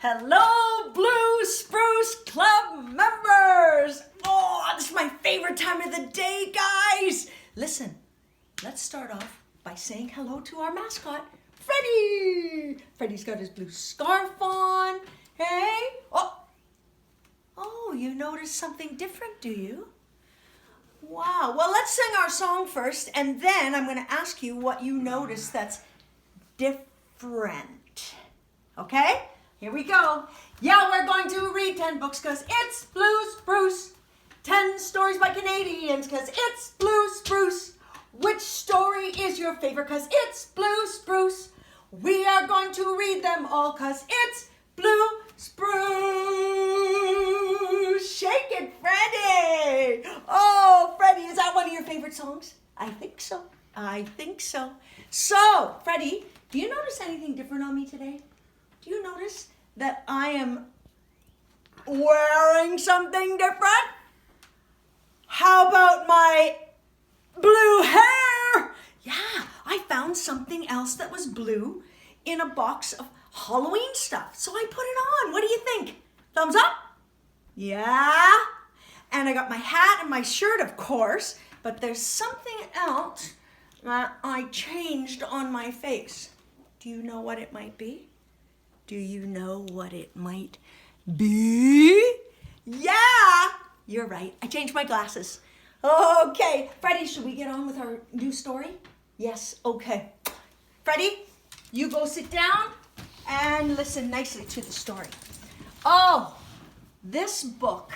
Hello, Blue Spruce Club members! Oh, this is my favorite time of the day, guys! Listen, let's start off by saying hello to our mascot, Freddie! Freddie's got his blue scarf on. Hey! Oh, you noticed something different, do you? Wow, well, let's sing our song first, and then I'm going to ask you what you noticed that's different. Okay? Here we go. Yeah, we're going to read 10 books because it's Blue Spruce. 10 stories by Canadians because it's Blue Spruce. Which story is your favorite because it's Blue Spruce? We are going to read them all because it's Blue Spruce. Shake it, Freddie. Oh, Freddie, is that one of your favorite songs? I think so. So, Freddie, do you notice anything different on me today? Do you notice that I am wearing something different? How about my blue hair? Yeah, I found something else that was blue in a box of Halloween stuff. So I put it on. What do you think? Thumbs up? Yeah. And I got my hat and my shirt, of course, but there's something else that I changed on my face. Do you know what it might be? Do you know what it might be? Yeah, you're right. I changed my glasses. Okay, Freddie, should we get on with our new story? Yes, okay. Freddie, you go sit down and listen nicely to the story. Oh, this book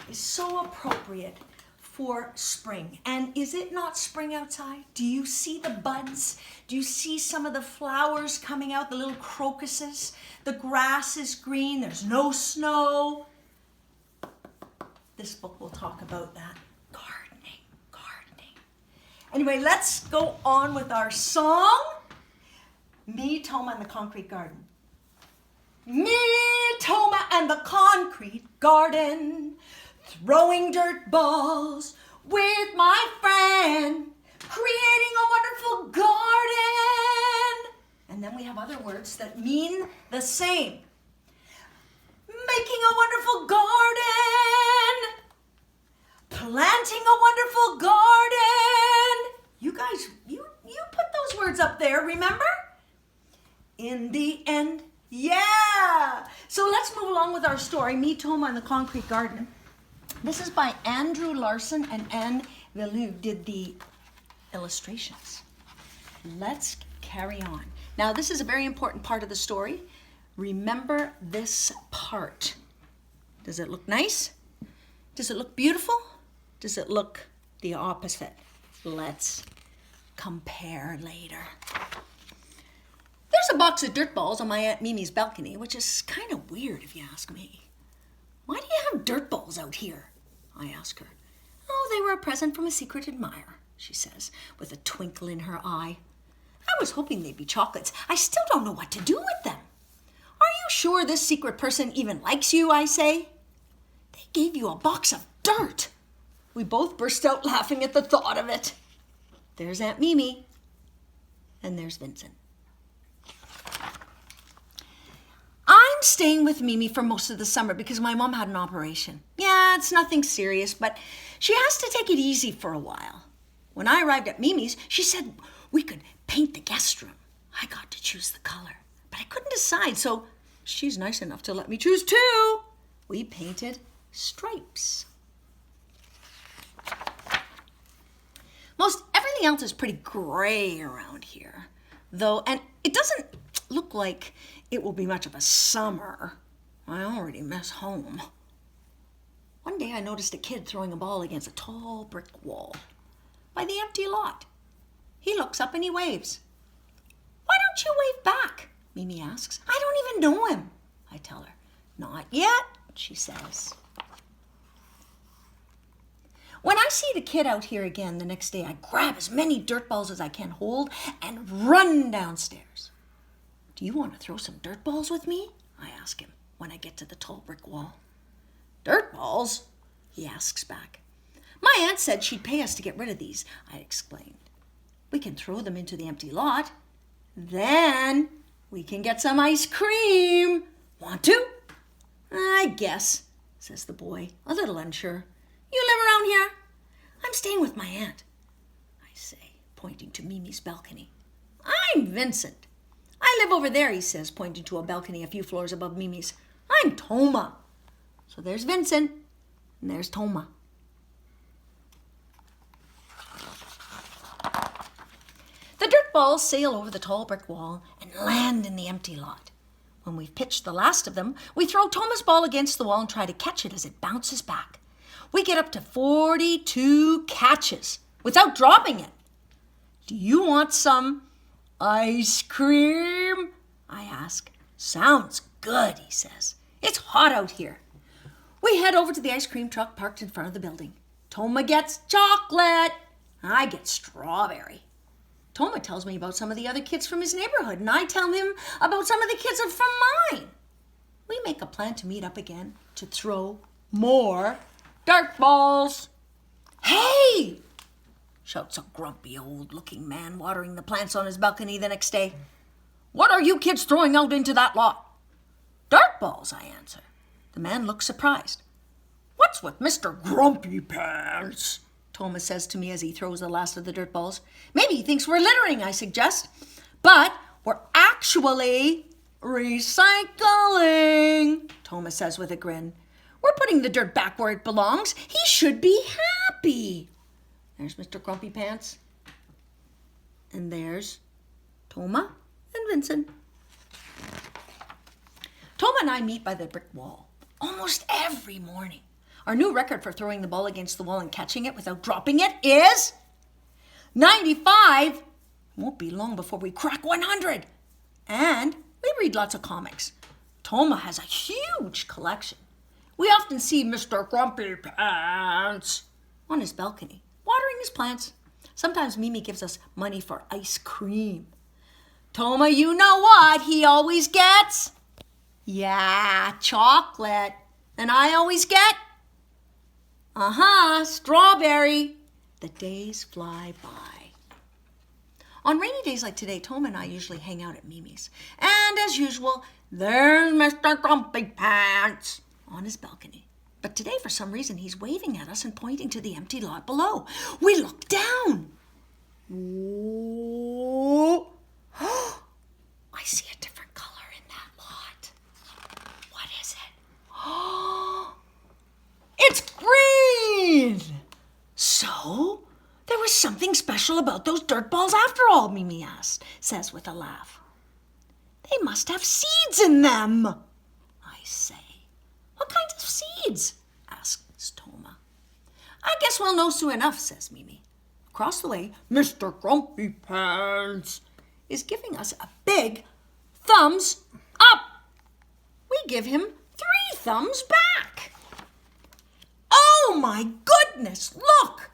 is so appropriate for spring. And is it not spring outside? Do you see the buds? Do you see some of the flowers coming out, the little crocuses? The grass is green, there's no snow. This book will talk about that. Gardening. Anyway, let's go on with our song. Me, Toma, and the Concrete Garden. Me, Toma, and the Concrete Garden. Throwing dirt balls with my friend, creating a wonderful garden. And then we have other words that mean the same. Making a wonderful garden, planting a wonderful garden. You guys, you put those words up there, remember? In the end, yeah. So let's move along with our story, Me, Toma, and the Concrete Garden. This is by Andrew Larson and Anne Villeneuve did the illustrations. Let's carry on. Now, this is a very important part of the story. Remember this part. Does it look nice? Does it look beautiful? Does it look the opposite? Let's compare later. There's a box of dirt balls on my Aunt Mimi's balcony, which is kind of weird if you ask me. Why do you have dirt balls out here? I ask her. Oh, they were a present from a secret admirer, she says, with a twinkle in her eye. I was hoping they'd be chocolates. I still don't know what to do with them. Are you sure this secret person even likes you, I say? They gave you a box of dirt. We both burst out laughing at the thought of it. There's Aunt Mimi, and there's Vincent. I'm staying with Mimi for most of the summer because my mom had an operation. Yeah, it's nothing serious, but she has to take it easy for a while. When I arrived at Mimi's, she said we could paint the guest room. I got to choose the color, but I couldn't decide, so she's nice enough to let me choose too. We painted stripes. Most everything else is pretty gray around here, though, and it doesn't look like it will be much of a summer. I already miss home. One day I noticed a kid throwing a ball against a tall brick wall by the empty lot. He looks up and he waves. Why don't you wave back? Mimi asks. I don't even know him, I tell her. Not yet, she says. When I see the kid out here again the next day, I grab as many dirt balls as I can hold and run downstairs. Do you want to throw some dirt balls with me? I ask him when I get to the tall brick wall. Dirt balls? He asks back. My aunt said she'd pay us to get rid of these, I explained. We can throw them into the empty lot. Then we can get some ice cream. Want to? I guess, says the boy, a little unsure. You live around here? I'm staying with my aunt, I say, pointing to Mimi's balcony. I'm Vincent. I live over there, he says, pointing to a balcony a few floors above Mimi's. I'm Toma. So there's Vincent, and there's Toma. The dirt balls sail over the tall brick wall and land in the empty lot. When we've pitched the last of them, we throw Toma's ball against the wall and try to catch it as it bounces back. We get up to 42 catches without dropping it. Do you want some ice cream? I ask. Sounds good, he says. It's hot out here. We head over to the ice cream truck parked in front of the building. Toma gets chocolate. I get strawberry. Toma tells me about some of the other kids from his neighborhood, and I tell him about some of the kids from mine. We make a plan to meet up again to throw more dart balls. Hey! Shouts a grumpy old-looking man watering the plants on his balcony the next day. What are you kids throwing out into that lot? Dart balls, I answer. The man looks surprised. What's with Mr. Grumpy Pants? Toma says to me as he throws the last of the dirt balls. Maybe he thinks we're littering, I suggest. But we're actually recycling, Toma says with a grin. We're putting the dirt back where it belongs. He should be happy. There's Mr. Grumpy Pants. And there's Toma and Vincent. Toma and I meet by the brick wall almost every morning. Our new record for throwing the ball against the wall and catching it without dropping it is 95. It won't be long before we crack 100. And we read lots of comics. Toma has a huge collection. We often see Mr. Grumpy Pants on his balcony, watering his plants. Sometimes Mimi gives us money for ice cream. Toma, you know what he always gets? Yeah, chocolate. And I always get? Strawberry. The days fly by. On rainy days like today, Toma and I usually hang out at Mimi's. And as usual, there's Mr. Grumpy Pants on his balcony. But today, for some reason, he's waving at us and pointing to the empty lot below. We look down. Whoa. I see a different color in that lot. What is it? It's green! So, there was something special about those dirt balls after all, Mimi says with a laugh. They must have seeds in them, I say. What kinds of seeds? Asks Toma. I guess we'll know soon enough, says Mimi. Across the way, Mr. Grumpy Pants is giving us a big thumbs up. We give him 3 thumbs back. Oh my goodness, look!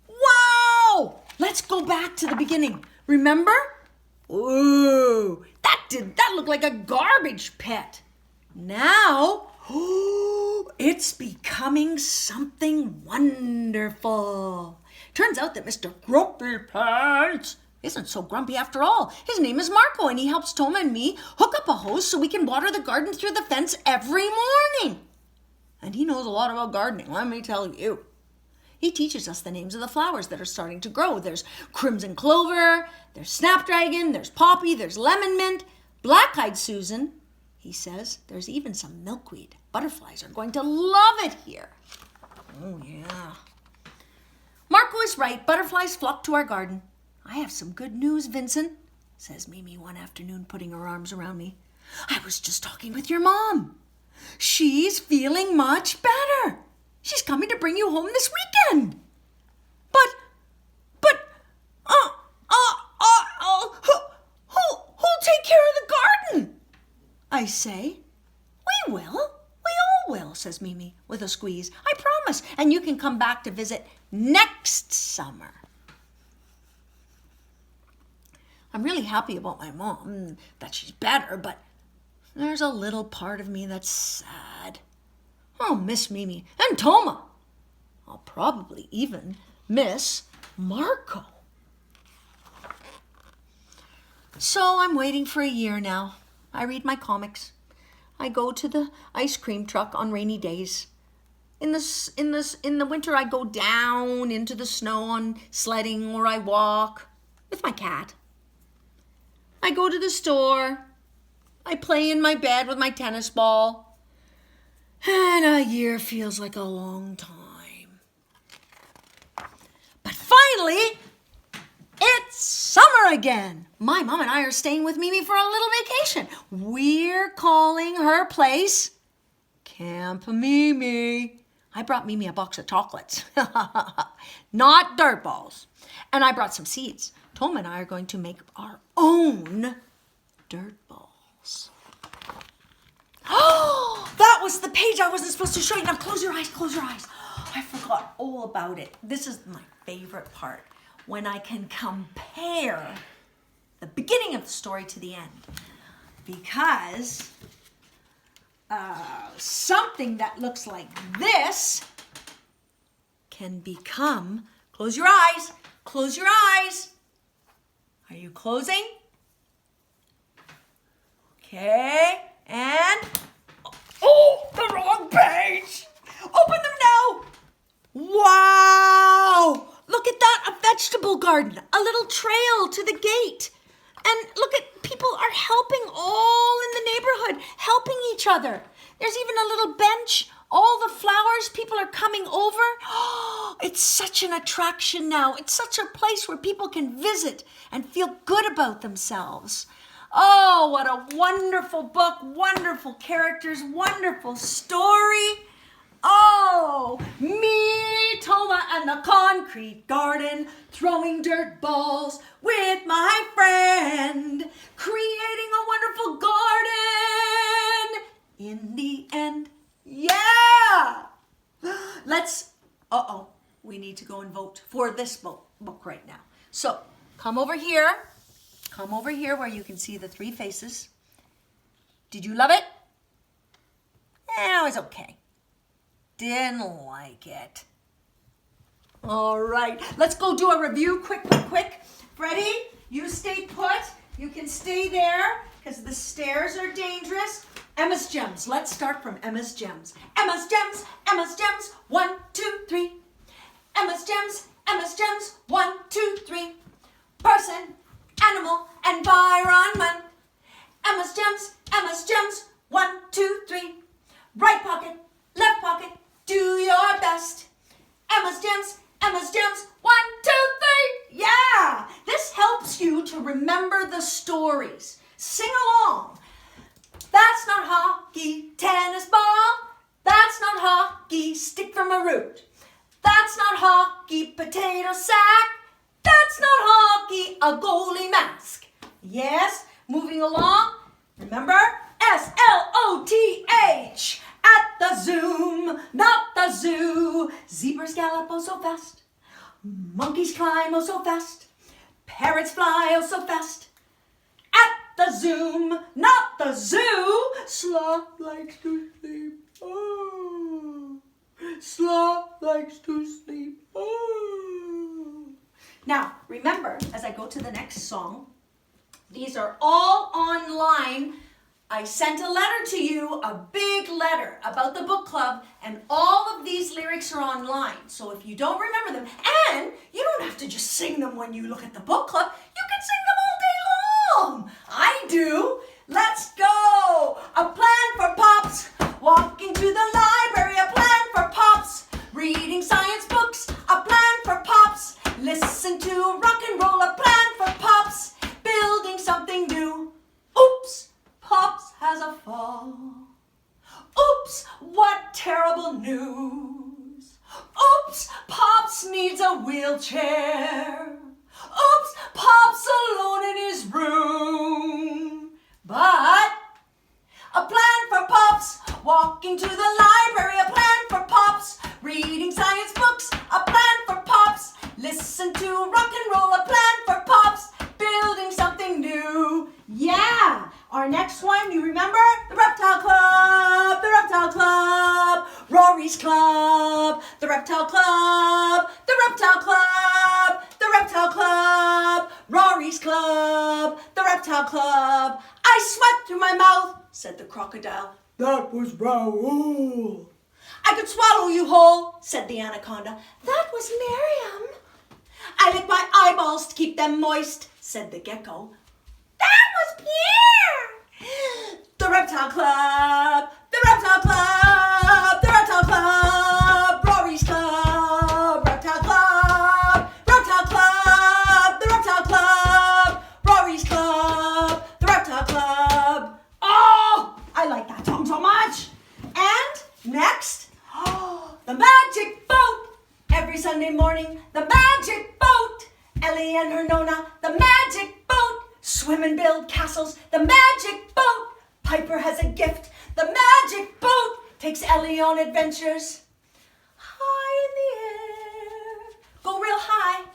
Wow! Let's go back to the beginning. Remember? Ooh, that looked like a garbage pit. Now, it's becoming something wonderful. Turns out that Mr. Grumpy Pants isn't so grumpy after all. His name is Marco, and he helps Toma and me hook up a hose so we can water the garden through the fence every morning. And he knows a lot about gardening, let me tell you. He teaches us the names of the flowers that are starting to grow. There's crimson clover, there's snapdragon, there's poppy, there's lemon mint, black-eyed Susan. He says there's even some milkweed. Butterflies are going to love it here. Oh, yeah. Marco is right. Butterflies flock to our garden. I have some good news, Vincent, says Mimi one afternoon, putting her arms around me. I was just talking with your mom. She's feeling much better. She's coming to bring you home this weekend. Who'll take care of the garden? I say. We will. We all will, says Mimi with a squeeze. I promise. And you can come back to visit next summer. I'm really happy about my mom, that she's better, but there's a little part of me that's sad. I'll miss Mimi and Toma. I'll probably even miss Marco. So I'm waiting for a year now. I read my comics. I go to the ice cream truck on rainy days. In the winter, I go down into the snow on sledding, or I walk with my cat. I go to the store. I play in my bed with my tennis ball. And a year feels like a long time. But finally, it's summer again. My mom and I are staying with Mimi for a little vacation. We're calling her place Camp Mimi. I brought Mimi a box of chocolates, not dirt balls. And I brought some seeds. Toma and I are going to make our own dirt balls. Oh, that was the page I wasn't supposed to show you. Now close your eyes, close your eyes. I forgot all about it. This is my favorite part, when I can compare the beginning of the story to the end. Because something that looks like this can become, close your eyes, close your eyes. Are you closing? Okay, and, oh, the wrong page. Open them now. Wow, look at that, a vegetable garden, a little trail to the gate. And look at, people are helping all in the neighborhood, helping each other. There's even a little bench, all the flowers, people are coming over. Oh, it's such an attraction now. It's such a place where people can visit and feel good about themselves. Oh, what a wonderful book, wonderful characters, wonderful story. Oh, me, Toma, and the concrete garden, throwing dirt balls with my friend, creating a wonderful garden. In the end, yeah. Let's, we need to go and vote for this book right now. So come over here where you can see the three faces. Did you love it? It was okay. Didn't like it. All right, let's go do a review quick. Freddie, you stay put. You can stay there because the stairs are dangerous. Emma's Gems. Let's start from Emma's Gems. Emma's Gems, Emma's Gems. 1, 2, 3. Emma's Gems, Emma's Gems. 1, 2, 3. Person, animal, environment. Emma's Gems, Emma's Gems. 1, 2, 3. Right pocket, left pocket. Do your best. Emma's Gems, Emma's Gems. 1, 2, 3. Yeah! This helps you to remember the stories. Sing along. That's not hockey, tennis ball. That's not hockey, stick from a root. That's not hockey, potato sack. That's not hockey, a goalie mask. Yes, moving along. Remember? SLOTH. At the Zoom, not the zoo. Zebras gallop oh so fast. Monkeys climb oh so fast. Parrots fly oh so fast. At the Zoom, not the zoo. Sloth likes to sleep. Oh. Sloth likes to sleep. Oh. Now, remember, as I go to the next song, these are all online. I sent a letter to you, a big letter about the book club, and all of these lyrics are online. So if you don't remember them, and you don't have to just sing them when you look at the book club, you can sing them all day long. I do. Let's go. A plan for Pops, walking to the library, a plan for Pops, reading science books, a plan for Pops, listen to rock and roll, a plan for Pops, building something new. Oops. Pops has a fall. Oops, what terrible news. Oops, Pops needs a wheelchair. Oops, Pops alone in his room. But a plan for Pops, walking to the library, a plan for Pops, reading science books, a plan for Pops, listen to rock and roll, a plan for Pops, building something new. Yeah! Our next one, you remember? The Reptile Club, the Reptile Club, Rory's Club, the Reptile Club, the Reptile Club, the Reptile Club, Rory's Club, the Reptile Club. I sweat through my mouth, said the crocodile. That was Raoul. I could swallow you whole, said the anaconda. That was Miriam. I lick my eyeballs to keep them moist, said the gecko. That was Pierre. The reptile club, the reptile club, the reptile club, Rory's club, reptile club, reptile club, the reptile club, Rory's club, the reptile club. Oh, I like that song so much. And next, the magic boat. Every Sunday morning, the magic boat. Ellie and her Nona, the magic boat. Swim and build castles, the magic boat. Piper has a gift, the magic boat. Takes Ellie on adventures. High in the air, go real high.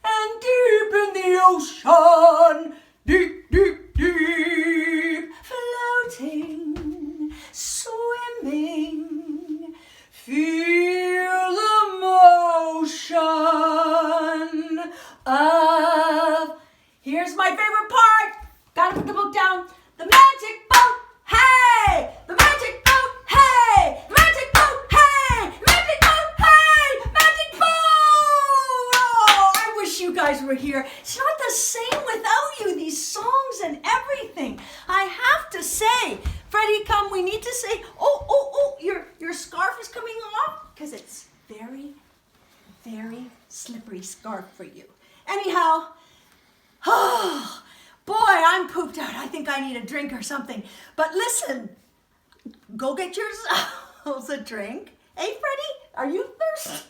And deep in the ocean, deep, deep, deep. Floating, swimming, feel the motion of... Here's my favorite part. Gotta put the book down. The magic boat, hey! The magic boat, hey! The magic boat, hey! The magic boat, hey! Magic boat! Oh, I wish you guys were here. It's not the same without you, these songs and everything. I have to say, Freddie, come, we need to say, your scarf is coming off because it's very, very slippery scarf for you. Anyhow, oh, boy, I'm pooped out. I think I need a drink or something. But listen, go get yourselves a drink. Hey, Freddie, are you thirsty?